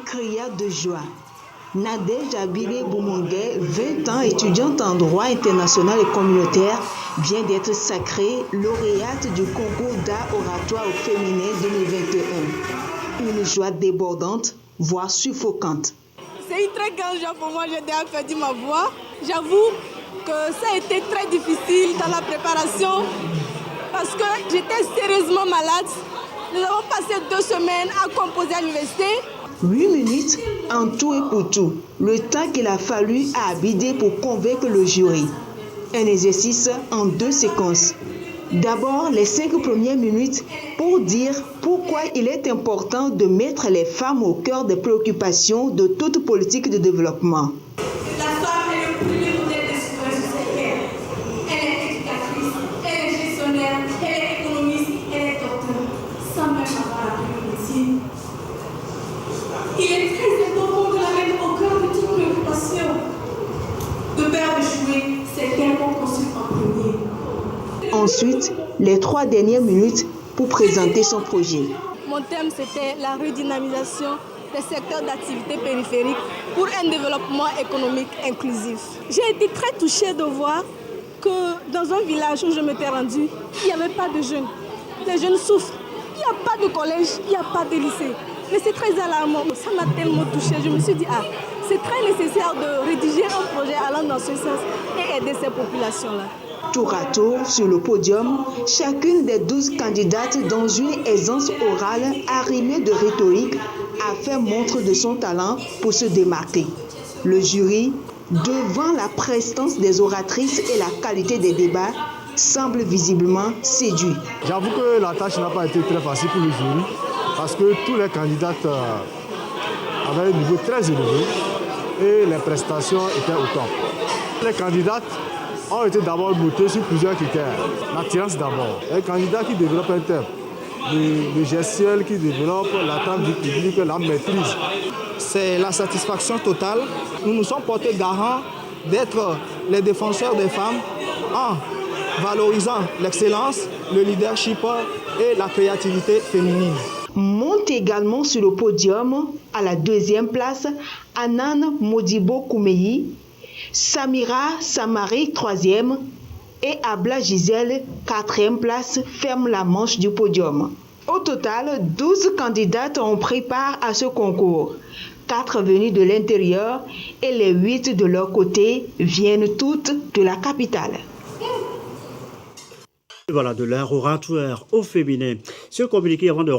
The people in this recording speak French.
cria de joie. Nadège Abile Boumongué, 20 ans, étudiante en droit international et communautaire, vient d'être sacrée lauréate du concours d'art oratoire au féminin 2021. Une joie débordante, voire suffocante. C'est une très grande joie pour moi, j'ai déjà perdu ma voix. J'avoue que ça a été très difficile dans la préparation parce que j'étais sérieusement malade. Nous avons passé 2 semaines à composer à l'université. 8 minutes en tout et pour tout, le temps qu'il a fallu à Abidé pour convaincre le jury. Un exercice en 2 séquences. D'abord, les 5 premières minutes pour dire pourquoi il est important de mettre les femmes au cœur des préoccupations de toute politique de développement. La femme est le premier modèle de citoyen sur cette terre. Elle est éducatrice, elle est gestionnaire, elle est économiste, elle est docteur, sans même avoir appris le métier. Il est très important de la mettre au cœur de toute préoccupation. De peur d'échouer, c'est qu'elle qu'on consulte en premier. Ensuite, les 3 dernières minutes pour présenter son projet. Mon thème, c'était la redynamisation des secteurs d'activité périphériques pour un développement économique inclusif. J'ai été très touchée de voir que dans un village où je m'étais rendue, il n'y avait pas de jeunes. Les jeunes souffrent. Il n'y a pas de collège, il n'y a pas de lycée. Mais c'est très alarmant. Ça m'a tellement touchée. Je me suis dit, c'est très nécessaire de rédiger un projet allant dans ce sens et aider ces populations-là. Tour à tour, sur le podium, chacune des 12 candidates dans une aisance orale arrimée de rhétorique a fait montre de son talent pour se démarquer. Le jury, devant la prestance des oratrices et la qualité des débats, semble visiblement séduit. J'avoue que la tâche n'a pas été très facile pour le jury parce que tous les candidates avaient un niveau très élevé et les prestations étaient au top. Les candidates ont été d'abord notées sur plusieurs critères. L'attirance d'abord. Un candidat qui développe un thème, le gestuel qui développe l'attente du public, la maîtrise. C'est la satisfaction totale. Nous nous sommes portés garant d'être les défenseurs des femmes en valorisant l'excellence, le leadership et la créativité féminine. Monte également sur le podium, à la 2e place, Anan Modibo Koumeyi, Samira Samari 3e et Abla Gisèle 4e place ferment la manche du podium. Au total, 12 candidates ont pris part à ce concours. 4 venues de l'intérieur et les 8 de leur côté viennent toutes de la capitale. Voilà, de l'art oratoire au féminin. Ce communiqué avant de